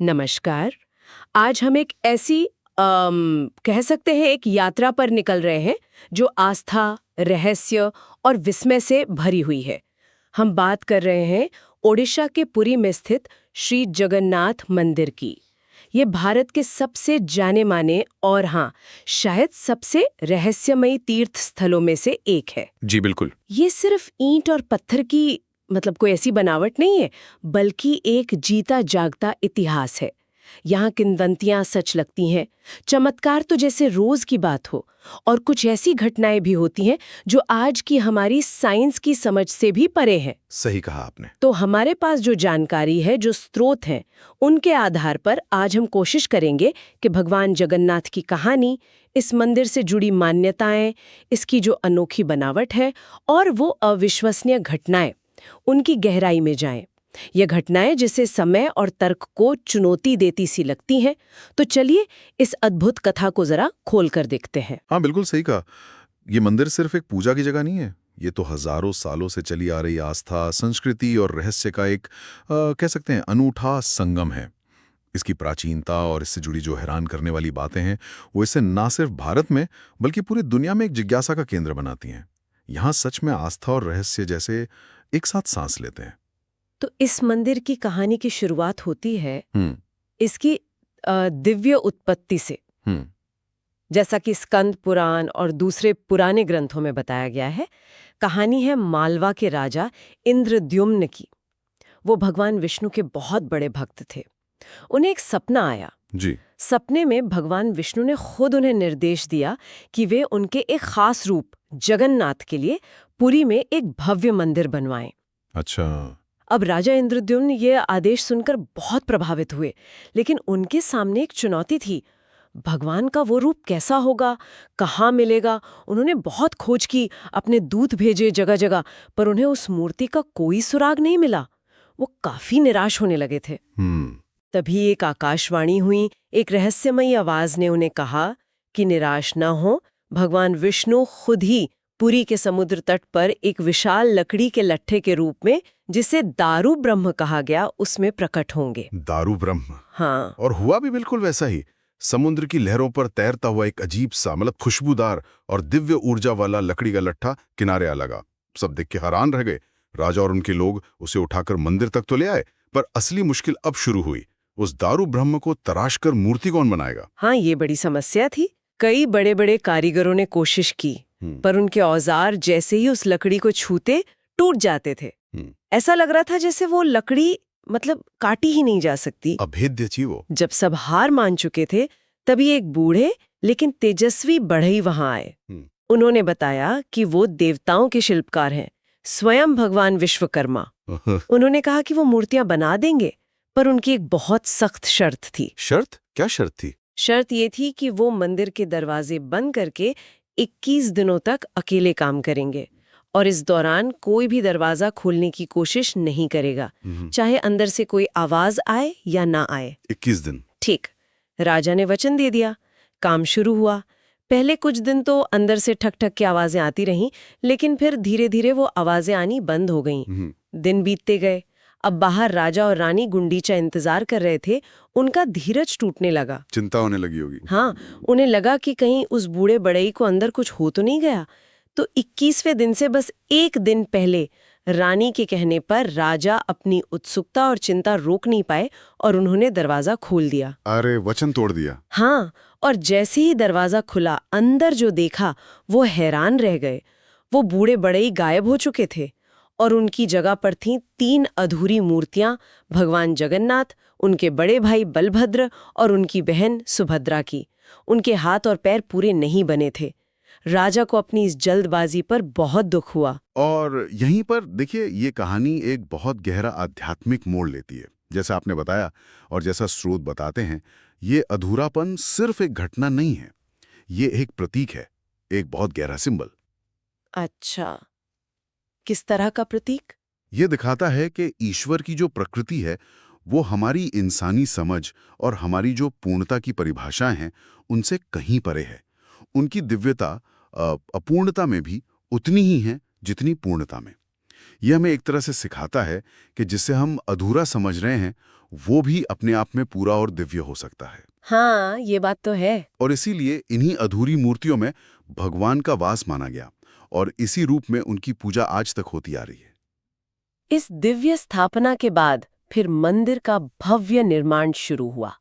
नमस्कार। आज हम एक ऐसी कह सकते हैं एक यात्रा पर निकल रहे हैं जो आस्था, रहस्य और विस्मय से भरी हुई है। हम बात कर रहे हैं ओडिशा के पुरी में स्थित श्री जगन्नाथ मंदिर की। ये भारत के सबसे जाने माने और हाँ, शायद सबसे रहस्यमयी तीर्थ स्थलों में से एक है। जी बिल्कुल। ये सिर्फ ईंट और पत्थर की कोई ऐसी बनावट नहीं है, बल्कि एक जीता जागता इतिहास है। यहाँ किंवदंतियां सच लगती हैं, चमत्कार तो जैसे रोज की बात हो, और कुछ ऐसी घटनाएं भी होती हैं जो आज की हमारी साइंस की समझ से भी परे हैं। सही कहा आपने। तो हमारे पास जो जानकारी है, जो स्रोत हैं, उनके आधार पर आज हम कोशिश करेंगे कि भगवान जगन्नाथ की कहानी, इस मंदिर से जुड़ी मान्यताएं, इसकी जो अनोखी बनावट है और वो अविश्वसनीय घटनाएं, उनकी गहराई में जाएं। ये घटनाएं जिसे समय और तर्क को चुनौती देती सी लगती हैं। तो चलिए इस अद्भुत कथा को जरा खोल कर देखते हैं। हाँ बिल्कुल सही कहा। ये मंदिर सिर्फ एक पूजा की जगह नहीं है, ये तो हजारों सालों से चली आ रही आस्था, संस्कृति और रहस्य का एक कह सकते हैं अनूठा संगम है। इसकी प्राचीनता और इससे जुड़ी जो हैरान करने वाली बातें हैं, वो इसे ना सिर्फ भारत में बल्कि पूरी दुनिया में एक जिज्ञासा का केंद्र बनाती हैं। यहाँ सच में आस्था और रहस्य जैसे एक साथ सांस लेते हैं। तो इस मंदिर की कहानी की शुरुआत होती है इसकी दिव्य उत्पत्ति से। हम्म जैसा कि स्कंद पुराण और दूसरे पुराने ग्रंथों में बताया गया है, कहानी है मालवा के राजा इंद्रद्युम्न की। वो भगवान विष्णु के बहुत बड़े भक्त थे। उन्हें एक सपना आया। जी। सपने में भगवान विष्णु ने खुद उन्हें निर्देश दिया कि वे उनके एक खास रूप जगन्नाथ के लिए पुरी में एक भव्य मंदिर बनवाएं। अच्छा। अब राजा इंद्रद्युम्न ये आदेश सुनकर बहुत प्रभावित हुए, लेकिन उनके सामने एक चुनौती थी। भगवान का वो रूप कैसा होगा, कहाँ मिलेगा? उन्होंने बहुत खोज की, अपने दूत भेजे जगह जगह, पर उन्हें उस मूर्ति का कोई सुराग नहीं मिला। वो काफी निराश होने लगे थे। तभी एक आकाशवाणी हुई। एक रहस्यमयी आवाज ने उन्हें कहा कि निराश न हो, भगवान विष्णु खुद ही पुरी के समुद्र तट पर एक विशाल लकड़ी के लट्ठे के रूप में, जिसे दारू ब्रह्म कहा गया, उसमें प्रकट होंगे। दारू ब्रह्म। हाँ। और हुआ भी बिल्कुल वैसा ही। समुद्र की लहरों पर तैरता हुआ एक अजीब सा, मतलब खुशबूदार और दिव्य ऊर्जा वाला लकड़ी का लट्ठा किनारे आ लगा। सब देख के हैरान रह गए। राजा और उनके लोग उसे उठाकर मंदिर तक तो ले आए, पर असली मुश्किल अब शुरू हुई। उस दारू ब्रह्म को तराश कर मूर्ति कौन बनाएगा? हाँ, ये बड़ी समस्या थी। कई बड़े बड़े कारीगरों ने कोशिश की, पर उनके औजार जैसे ही उस लकड़ी को छूते टूट जाते थे। ऐसा लग रहा था जैसे वो लकड़ी काटी ही नहीं जा सकती। अभेद्य थी वो। जब सब हार मान चुके थे, तभी एक बूढ़े लेकिन तेजस्वी बढ़ई वहां आए। उन्होंने बताया कि वो देवताओं के शिल्पकार हैं, स्वयं भगवान विश्वकर्मा। उन्होंने कहा कि वो मूर्तियां बना देंगे, पर उनकी एक बहुत सख्त शर्त थी। शर्त? क्या शर्त थी? शर्त ये थी कि वो मंदिर के दरवाजे बंद करके 21 दिनों तक अकेले काम करेंगे, और इस दौरान कोई भी दरवाजा खोलने की कोशिश नहीं करेगा, चाहे अंदर से कोई आवाज आए या ना आए। 21 दिन। ठीक। राजा ने वचन दे दिया। काम शुरू हुआ। पहले कुछ दिन तो अंदर से ठक ठक की आवाजें आती रहीं, लेकिन फिर धीरे धीरे वो आवाजें आनी बंद हो गईं। दिन बीतते गए। अब बाहर राजा और रानी गुंडीचा इंतजार कर रहे थे। उनका धीरज टूटने लगा। चिंता होने लगी होगी। हाँ, उन्हें लगा कि कहीं उस बूढ़े बड़ई को अंदर कुछ हो तो नहीं गया। तो 21वें दिन से बस एक दिन पहले रानी के कहने पर राजा अपनी उत्सुकता और चिंता रोक नहीं पाए और उन्होंने दरवाजा खोल दिया। अरे, वचन तोड़ दिया। हाँ, और जैसे ही दरवाजा खुला, अंदर जो देखा वो हैरान रह गए। वो बूढ़े बड़ई गायब हो चुके थे और उनकी जगह पर थीं 3 अधूरी मूर्तियां, भगवान जगन्नाथ, उनके बड़े भाई बलभद्र और उनकी बहन सुभद्रा की। उनके हाथ और पैर पूरे नहीं बने थे। राजा को अपनी इस जल्दबाजी पर बहुत दुख हुआ। और यहीं पर देखिए, ये कहानी एक बहुत गहरा आध्यात्मिक मोड़ लेती है। जैसा आपने बताया और जैसा स्रोत बताते हैं, ये अधूरापन सिर्फ एक घटना नहीं है, ये एक प्रतीक है, एक बहुत गहरा सिंबल। अच्छा, किस तरह का प्रतीक? ये दिखाता है कि ईश्वर की जो प्रकृति है, वो हमारी इंसानी समझ और हमारी जो पूर्णता की परिभाषाएं हैं, उनसे कहीं परे है। उनकी दिव्यता अपूर्णता में भी उतनी ही है जितनी पूर्णता में। यह हमें एक तरह से सिखाता है कि जिसे हम अधूरा समझ रहे हैं, वो भी अपने आप में पूरा और दिव्य हो सकता है। हाँ, ये बात तो है। और इसीलिए इन्हीं अधूरी मूर्तियों में भगवान का वास माना गया और इसी रूप में उनकी पूजा आज तक होती आ रही है। इस दिव्य स्थापना के बाद फिर मंदिर का भव्य निर्माण शुरू हुआ।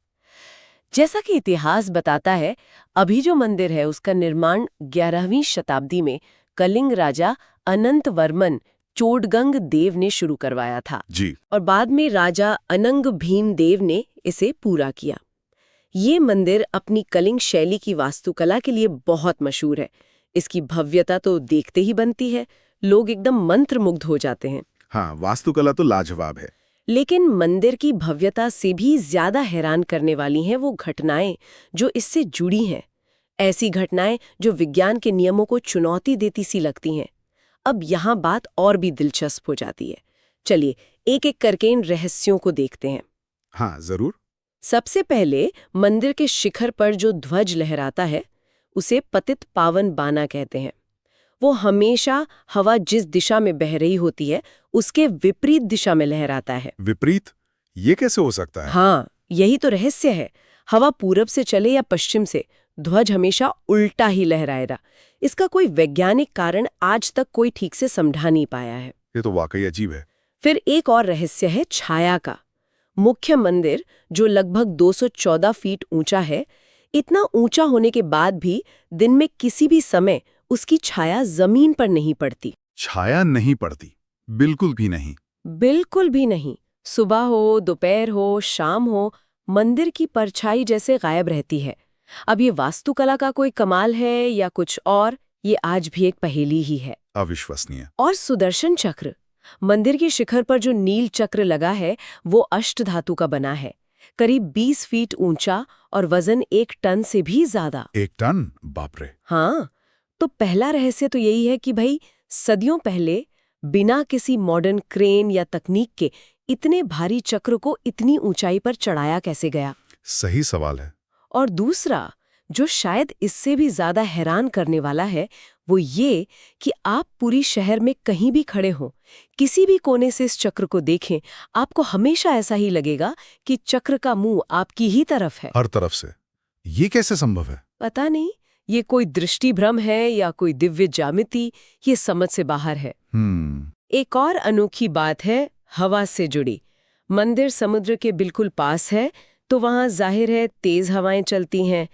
जैसा कि इतिहास बताता है, अभी जो मंदिर है उसका निर्माण 11वीं शताब्दी में कलिंग राजा अनंत वर्मन चोडगंग देव ने शुरू करवाया था जी। और बाद में राजा अनंग भीम देव ने इसे पूरा किया। ये मंदिर अपनी कलिंग शैली की वास्तुकला के लिए बहुत मशहूर है। इसकी भव्यता तो देखते ही बनती है, लोग एकदम मंत्रमुग्ध हो जाते हैं। हाँ, वास्तुकला तो लाजवाब है। लेकिन मंदिर की भव्यता से भी ज्यादा हैरान करने वाली हैं वो घटनाएं जो इससे जुड़ी हैं। ऐसी घटनाएं जो विज्ञान के नियमों को चुनौती देती सी लगती हैं। अब यहाँ बात और भी दिलचस्प हो जाती है। चलिए एक एक करके इन रहस्यों को देखते हैं। हाँ, जरूर। सबसे पहले मंदिर के शिखर पर जो ध्वज लहराता है उसे पतित पावन बाना कहते हैं। वो हमेशा हवा जिस दिशा में बह रही होती है उसके विपरीत दिशा में लहराता है। विपरीत? ये कैसे हो सकता है? हाँ, यही तो रहस्य है। हवा पूरब से चले या पश्चिम से, ध्वज हमेशा उल्टा ही लहराएगा। इसका कोई वैज्ञानिक कारण आज तक कोई ठीक से समझा नहीं पाया है। ये तो वाकई अजीब है। फिर एक और रहस्य है छाया का। मुख्य मंदिर जो लगभग 214 फीट ऊंचा है, इतना ऊंचा होने के बाद भी दिन में किसी भी समय उसकी छाया जमीन पर नहीं पड़ती। छाया नहीं पड़ती? बिल्कुल भी नहीं? बिल्कुल भी नहीं। सुबह हो, दोपहर हो, शाम हो, मंदिर की परछाई जैसे गायब रहती है। अब ये वास्तुकला का कोई कमाल है या कुछ और, ये आज भी एक पहेली ही है। अविश्वसनीय। और सुदर्शन चक्र, मंदिर के शिखर पर जो नील चक्र लगा है वो अष्टधातु का बना है, करीब 20 फीट ऊंचा और वजन 1 टन से भी ज्यादा। 1 टन? बाप रे। हाँ, तो पहला रहस्य तो यही है कि भाई सदियों पहले बिना किसी मॉडर्न क्रेन या तकनीक के इतने भारी चक्र को इतनी ऊंचाई पर चढ़ाया कैसे गया। सही सवाल है। और दूसरा, जो शायद इससे भी ज्यादा हैरान करने वाला है, वो ये कि आप पूरी शहर में कहीं भी खड़े हों, किसी भी कोने से इस चक्र को देखें, आपको हमेशा ऐसा ही लगेगा कि चक्र का मुंह आपकी ही तरफ है। हर तरफ से? ये कैसे संभव है? पता नहीं, ये कोई दृष्टि भ्रम है या कोई दिव्य ज्यामिति, ये समझ से बाहर है। एक और अनोखी बात है हवा से जुड़ी। मंदिर समुद्र के बिल्कुल पास है, तो वहां जाहिर है तेज हवाएं चलती हैं।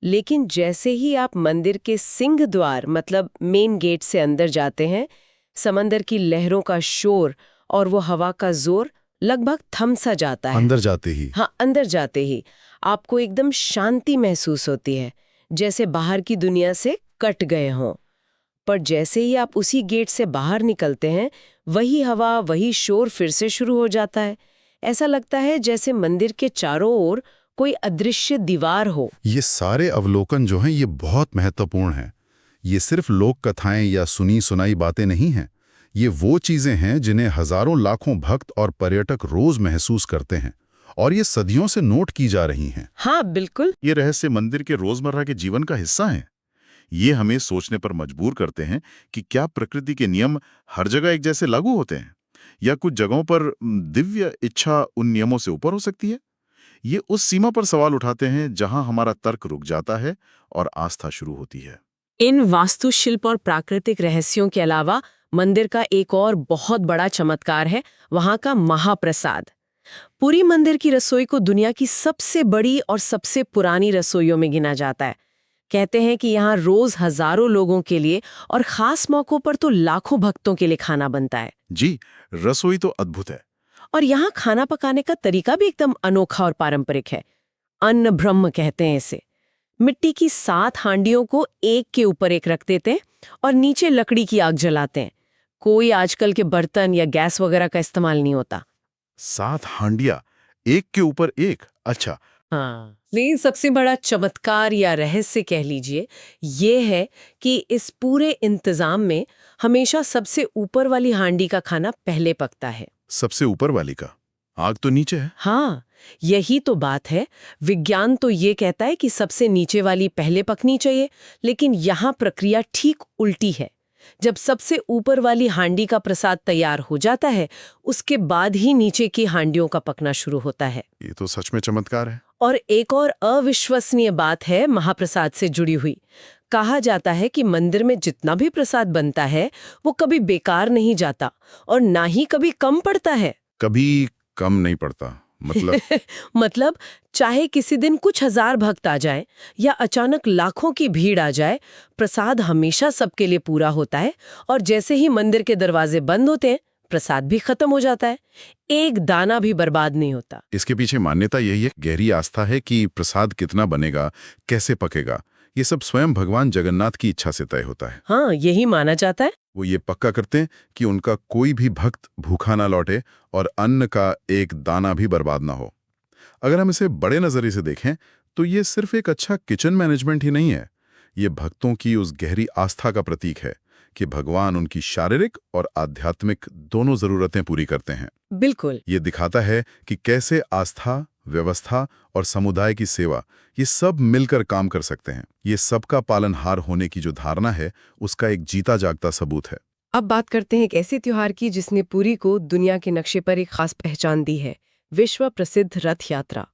लेकिन जैसे ही आप मंदिर के सिंह द्वार मतलब मेन गेट से अंदर जाते हैं, समंदर की लहरों का शोर और वो हवा का जोर लगभग थम सा जाता है। अंदर जाते ही? हाँ, अंदर जाते ही आपको एकदम शांति महसूस होती है, जैसे बाहर की दुनिया से कट गए हों। पर जैसे ही आप उसी गेट से बाहर निकलते हैं, वही हवा, वही शोर फिर से शुरू हो जाता है। ऐसा लगता है जैसे मंदिर के चारों ओर कोई अदृश्य दीवार हो। ये सारे अवलोकन जो हैं ये बहुत महत्वपूर्ण हैं। ये सिर्फ लोक कथाएं या सुनी सुनाई बातें नहीं हैं। ये वो चीजें हैं जिन्हें हजारों लाखों भक्त और पर्यटक रोज महसूस करते हैं और ये सदियों से नोट की जा रही हैं। हाँ, बिल्कुल। ये रहस्य मंदिर के रोजमर्रा के जीवन का हिस्सा हैं। ये हमें सोचने पर मजबूर करते हैं कि क्या प्रकृति के नियम हर जगह एक जैसे लागू होते हैं या कुछ जगहों पर दिव्य इच्छा उन नियमों से ऊपर हो सकती है। ये उस सीमा पर सवाल उठाते हैं जहां हमारा तर्क रुक जाता है और आस्था शुरू होती है। इन वास्तुशिल्प और प्राकृतिक रहस्यों के अलावा मंदिर का एक और बहुत बड़ा चमत्कार है वहां का महाप्रसाद। पुरी मंदिर की रसोई को दुनिया की सबसे बड़ी और सबसे पुरानी रसोइयों में गिना जाता है। कहते हैं कि यहाँ रोज हजारों लोगों के लिए और खास मौकों पर तो लाखों भक्तों के लिए खाना बनता है। जी, रसोई तो अद्भुत है। और यहाँ खाना पकाने का तरीका भी एकदम अनोखा और पारंपरिक है। अन्न ब्रह्म कहते हैं इसे। मिट्टी की 7 हांडियों को एक के ऊपर एक रख देते हैं और नीचे लकड़ी की आग जलाते हैं। कोई आजकल के बर्तन या गैस वगैरह का इस्तेमाल नहीं होता। 7 हांडिया एक के ऊपर एक? अच्छा। हाँ, लेकिन सबसे बड़ा चमत्कार या रहस्य कह लीजिए ये है कि इस पूरे इंतजाम में हमेशा सबसे ऊपर वाली हांडी का खाना पहले पकता है। सबसे ऊपर वाली का? आग तो नीचे है। हाँ, यही तो बात है। विज्ञान तो ये कहता है कि सबसे नीचे वाली पहले पकनी चाहिए, लेकिन यहाँ प्रक्रिया ठीक उल्टी है। जब सबसे ऊपर वाली हांडी का प्रसाद तैयार हो जाता है, उसके बाद ही नीचे की हांडियों का पकना शुरू होता है। ये तो सच में चमत्कार है। और एक और अविश्वसनीय बात है महाप्रसाद से जुड़ी हुई। कहा जाता है कि मंदिर में जितना भी प्रसाद बनता है वो कभी बेकार नहीं जाता और ना ही कभी कम पड़ता है। कभी कम नहीं पड़ता मतलब? मतलब चाहे किसी दिन कुछ हजार भक्त आ जाए या अचानक लाखों की भीड़ आ जाए, प्रसाद हमेशा सबके लिए पूरा होता है और जैसे ही मंदिर के दरवाजे बंद होते हैं, प्रसाद भी खत्म हो जाता है। एक दाना भी बर्बाद नहीं होता। इसके पीछे मान्यता यही है, गहरी आस्था है कि प्रसाद कितना बनेगा, कैसे पकेगा, ये सब स्वयं भगवान जगन्नाथ की इच्छा से तय होता है। हाँ, यही माना जाता है। वो ये पक्का करते हैं कि उनका कोई भी भक्त भूखा ना लौटे और अन्न का एक दाना भी बर्बाद ना हो। अगर हम इसे बड़े नजरिए से देखें तो ये सिर्फ एक अच्छा किचन मैनेजमेंट ही नहीं है, ये भक्तों की उस गहरी आस्था का प्रतीक है कि भगवान उनकी शारीरिक और आध्यात्मिक दोनों जरूरतें पूरी करते हैं। बिल्कुल। ये दिखाता है कि कैसे आस्था, व्यवस्था और समुदाय की सेवा ये सब मिलकर काम कर सकते हैं। ये सबका पालनहार होने की जो धारणा है उसका एक जीता जागता सबूत है। अब बात करते हैं एक ऐसे त्योहार की जिसने पुरी को दुनिया के नक्शे पर एक खास पहचान दी है, विश्व प्रसिद्ध रथ यात्रा।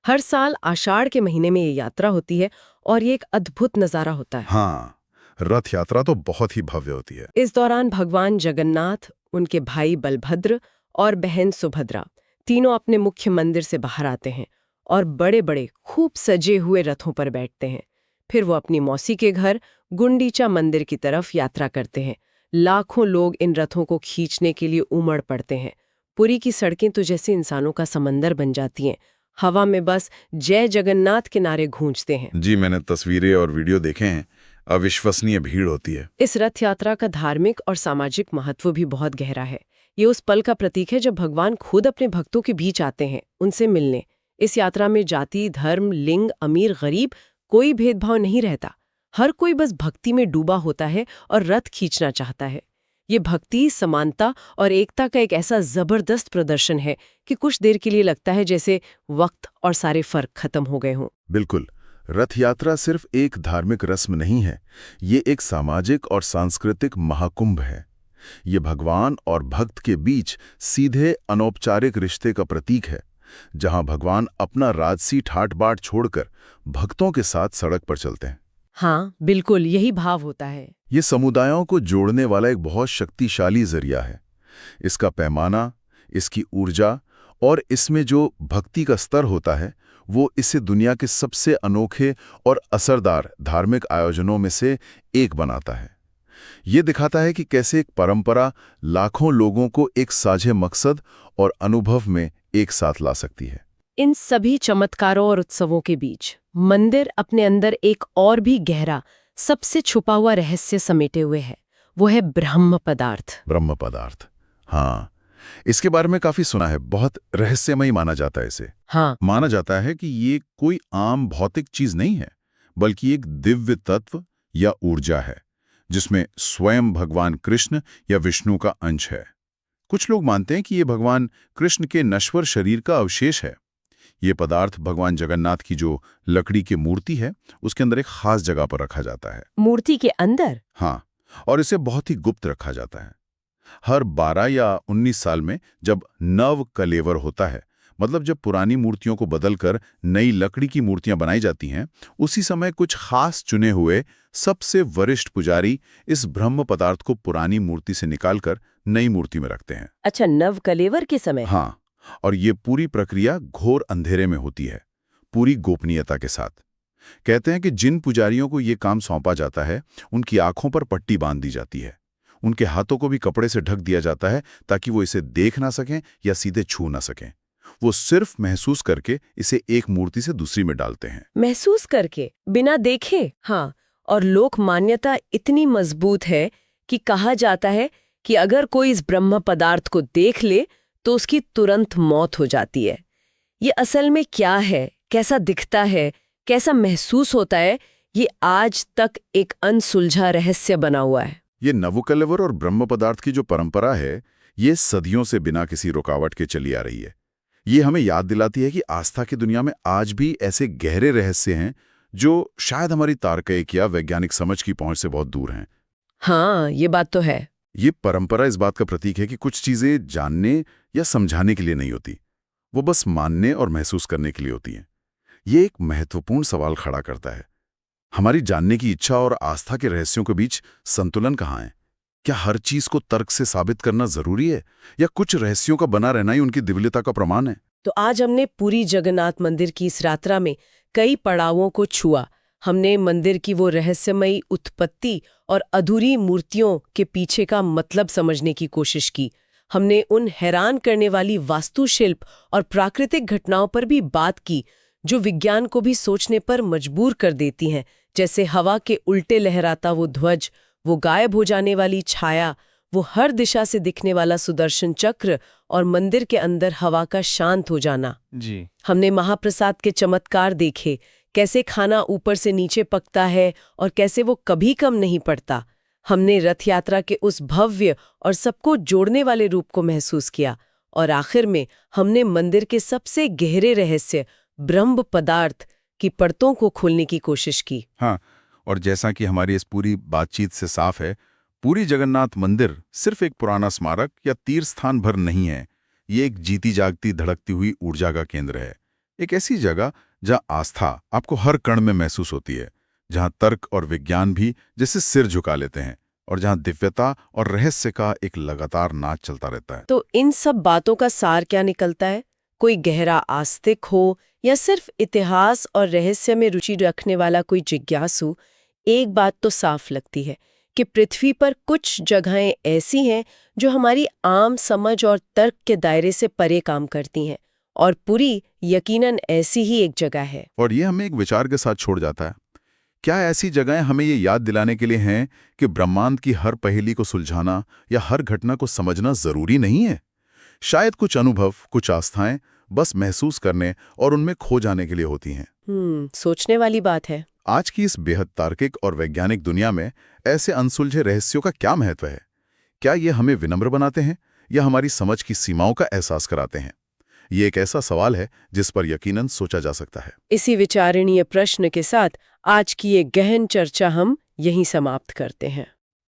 हर साल आषाढ़ के महीने में ये यात्रा होती है और ये एक अद्भुत नजारा होता है। हाँ, रथ यात्रा तो बहुत ही भव्य होती है। इस दौरान भगवान जगन्नाथ, उनके भाई बलभद्र और बहन सुभद्रा तीनों अपने मुख्य मंदिर से बाहर आते हैं और बड़े बड़े खूब सजे हुए रथों पर बैठते हैं। फिर वो अपनी मौसी के घर गुंडीचा मंदिर की तरफ यात्रा करते हैं। लाखों लोग इन रथों को खींचने के लिए उमड़ पड़ते हैं। पुरी की सड़कें तो जैसे इंसानों का समंदर बन जाती हैं। हवा में बस जय जगन्नाथ के नारे गूंजते हैं। जी, मैंने तस्वीरें और वीडियो देखे हैं, अविश्वसनीय भीड़ होती है। इस रथ यात्रा का धार्मिक और सामाजिक महत्व भी बहुत गहरा है। ये उस पल का प्रतीक है जब भगवान खुद अपने भक्तों के बीच आते हैं, उनसे मिलने। इस यात्रा में जाति, धर्म, लिंग, अमीर, गरीब कोई भेदभाव नहीं रहता। हर कोई बस भक्ति में डूबा होता है और रथ खींचना चाहता है। ये भक्ति, समानता और एकता का एक ऐसा जबरदस्त प्रदर्शन है कि कुछ देर के लिए लगता है जैसे वक्त और सारे फर्क खत्म हो गए हों। बिल्कुल, रथ यात्रा सिर्फ एक धार्मिक रस्म नहीं है, ये एक सामाजिक और सांस्कृतिक महाकुंभ है। ये भगवान और भक्त के बीच सीधे अनौपचारिक रिश्ते का प्रतीक है, जहां भगवान अपना राजसी ठाट बाट छोड़कर भक्तों के साथ सड़क पर चलते हैं। हाँ, बिल्कुल यही भाव होता है। ये समुदायों को जोड़ने वाला एक बहुत शक्तिशाली जरिया है। इसका पैमाना, इसकी ऊर्जा और इसमें जो भक्ति का स्तर होता है, वो इसे दुनिया के सबसे अनोखे और असरदार धार्मिक आयोजनों में से एक बनाता है। ये दिखाता है कि कैसे एक परंपरा लाखों लोगों को एक साझे मकसद और अनुभव में एक साथ ला सकती है। इन सभी चमत्कारों और उत्सवों के बीच मंदिर अपने अंदर एक और भी गहरा, सबसे छुपा हुआ रहस्य समेटे हुए है। वो है ब्रह्म पदार्थ। ब्रह्म पदार्थ, हाँ, इसके बारे में काफी सुना है। बहुत रहस्यमयी माना जाता है इसे। हाँ, माना जाता है कि ये कोई आम भौतिक चीज नहीं है, बल्कि एक दिव्य तत्व या ऊर्जा है, जिसमें स्वयं भगवान कृष्ण या विष्णु का अंश है। कुछ लोग मानते हैं कि ये भगवान कृष्ण के नश्वर शरीर का अवशेष है। ये पदार्थ भगवान जगन्नाथ की जो लकड़ी की मूर्ति है, उसके अंदर एक खास जगह पर रखा जाता है। मूर्ति के अंदर? हाँ, और इसे बहुत ही गुप्त रखा जाता है। हर 12 या 19 साल में जब नव कलेवर होता है, मतलब जब पुरानी मूर्तियों को बदलकर नई लकड़ी की मूर्तियां बनाई जाती हैं, उसी समय कुछ खास चुने हुए सबसे वरिष्ठ पुजारी इस ब्रह्म पदार्थ को पुरानी मूर्ति से निकालकर नई मूर्ति में रखते हैं। अच्छा, नव कलेवर के समय? हाँ, और ये पूरी प्रक्रिया घोर अंधेरे में होती है, पूरी गोपनीयता के साथ। कहते हैं कि जिन पुजारियों को ये काम सौंपा जाता है, उनकी आंखों पर पट्टी बांध दी जाती है। उनके हाथों को भी कपड़े से ढक दिया जाता है ताकि वो इसे देख ना सकें या सीधे छू ना सकें। वो सिर्फ महसूस करके इसे एक मूर्ति से दूसरी में डालते हैं। महसूस करके, बिना देखे? हाँ, और लोक मान्यता इतनी मजबूत है कि कहा जाता है कि अगर कोई इस ब्रह्म पदार्थ को देख ले तो उसकी तुरंत मौत हो जाती है। ये असल में क्या है, कैसा दिखता है, कैसा महसूस होता है, ये आज तक एक अनसुलझा रहस्य बना हुआ है। ये नवकलेवर और ब्रह्म पदार्थ की जो परंपरा है, ये सदियों से बिना किसी रुकावट के चली आ रही है। ये हमें याद दिलाती है कि आस्था की दुनिया में आज भी ऐसे गहरे रहस्य हैं जो शायद हमारी तार्किक या वैज्ञानिक समझ की पहुंच से बहुत दूर हैं। हाँ, ये बात तो है। ये परंपरा इस बात का प्रतीक है कि कुछ चीजें जानने या समझाने के लिए नहीं होती, वो बस मानने और महसूस करने के लिए होती हैं। ये एक महत्वपूर्ण सवाल खड़ा करता है, हमारी जानने की इच्छा और आस्था के रहस्यों के बीच संतुलन कहाँ है? क्या हर चीज को तर्क से साबित करना जरूरी है, या कुछ रहस्यों का बना रहना ही उनकी दिव्यता का प्रमाण है? तो आज हमने पुरी जगन्नाथ मंदिर की इस यात्रा में कई पड़ावों को छुआ। हमने मंदिर की वो रहस्यमयी उत्पत्ति और अधूरी मूर्तियों के पीछे का मतलब समझने की कोशिश की। हमने उन हैरान करने वाली वास्तुशिल्प और प्राकृतिक घटनाओं पर भी बात की जो विज्ञान को भी सोचने पर मजबूर कर देती हैं, जैसे हवा के उल्टे लहराता वो ध्वज, वो गायब हो जाने वाली छाया, वो हर दिशा से दिखने वाला सुदर्शन चक्र और मंदिर के अंदर हवा का शांत हो जाना। जी। हमने महाप्रसाद के चमत्कार देखे, कैसे खाना ऊपर से नीचे पकता है और कैसे वो कभी कम नहीं पड़ता। हमने रथ यात्रा के उस भव्य और सबको जोड़ने वाले रूप को महसूस किया, और आखिर में हमने मंदिर के सबसे गहरे रहस्य ब्रह्म पदार्थ की परतों को खोलने की कोशिश की। हाँ, और जैसा कि हमारी इस पूरी बातचीत से साफ है, पूरी जगन्नाथ मंदिर सिर्फ एक पुराना स्मारक या तीर्थ स्थान भर नहीं है। ये एक जीती जागती धड़कती हुई ऊर्जा का केंद्र है, एक ऐसी जगह जहाँ आस्था आपको हर कण में महसूस होती है, जहाँ तर्क और विज्ञान भी जैसे सिर झुका लेते हैं, और जहाँ दिव्यता और रहस्य का एक लगातार नाच चलता रहता है। तो इन सब बातों का सार क्या निकलता है? कोई गहरा आस्तिक हो या सिर्फ इतिहास और रहस्य में रुचि रखने वाला कोई जिज्ञासु, एक बात तो साफ लगती है कि पृथ्वी पर कुछ जगहें ऐसी हैं जो हमारी आम समझ और तर्क के दायरे से परे काम करती हैं, और पुरी यकीनन ऐसी ही एक जगह है। और ये हमें एक विचार के साथ छोड़ जाता है, क्या ऐसी जगहें हमें ये याद दिलाने के लिए हैं कि ब्रह्मांड की हर पहेली को सुलझाना या हर घटना को समझना जरूरी नहीं है? शायद कुछ अनुभव, कुछ आस्थाएं बस महसूस करने और उनमें खो जाने के लिए होती हैं। सोचने वाली बात है। आज की इस बेहद तार्किक और वैज्ञानिक दुनिया में ऐसे अनसुलझे रहस्यों का क्या महत्व है? क्या ये हमें विनम्र बनाते हैं या हमारी समझ की सीमाओं का एहसास कराते हैं? ये एक ऐसा सवाल है जिस पर यकीनन सोचा जा सकता है। इसी विचारणीय प्रश्न के साथ आज की ये गहन चर्चा हम यहीं समाप्त करते हैं।